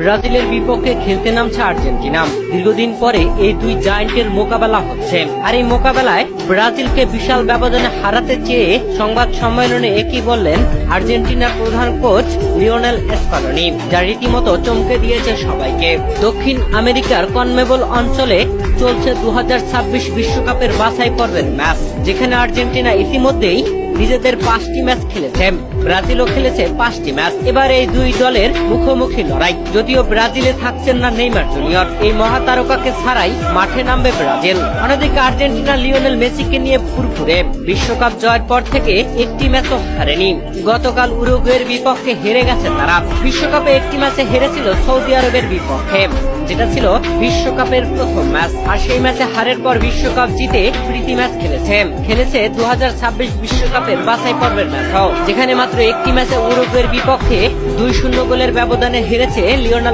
ব্রাজিলের বিপক্ষে খেলতে নামছে আর্জেন্টিনা। দীর্ঘদিন পরে এই দুই জায়ান্টের মোকাবেলা হচ্ছে, আর এই মোকাবেলায় ব্রাজিলকে বিশাল ব্যবধানে হারাতে চেয়ে সংবাদ সম্মেলনে একই বললেন আর্জেন্টিনার প্রধান কোচ লিওনেল স্কালোনি, যা রীতিমতো চমকে দিয়েছে সবাইকে। দক্ষিণ আমেরিকার কনমেবল অঞ্চলে চলছে 2026 বিশ্বকাপের বাছাই পর্বের ম্যাচ, যেখানে আর্জেন্টিনা ইতিমধ্যেই নিজেদের 5টি ম্যাচ খেলেছে, ব্রাজিলও খেলেছে 5টি ম্যাচ। এবার এই দুই দলের মুখোমুখি লড়াই। যদিও ব্রাজিলে থাকছেন না নেইমার জুনিয়র, এই মহাতারকাকে ছাড়াই মাঠে নামবে ব্রাজিল। অন্যদিকে আর্জেন্টিনা লিওনেল মেসিকে নিয়ে ফুরফুরে। বিশ্বকাপ জয়ের পর থেকে একটি ম্যাচও হারেনি। গতকাল উরুগুয়ের বিপক্ষে হেরে গেছে তারা। বিশ্বকাপে একটি ম্যাচে হেরেছিল সৌদি আরবের বিপক্ষে, যেটা ছিল বিশ্বকাপের প্রথম ম্যাচ। আর সেই ম্যাচে হারের পর বিশ্বকাপ জিতে প্রীতি ম্যাচ খেলেছে 2026 বিশ্বকাপের বাছাই পর্বের ম্যাচও, যেখানে মাত্র একটি ম্যাচে উরুগুয়ের বিপক্ষে 2-0 গোলের ব্যবধানে হেরেছে লিওনেল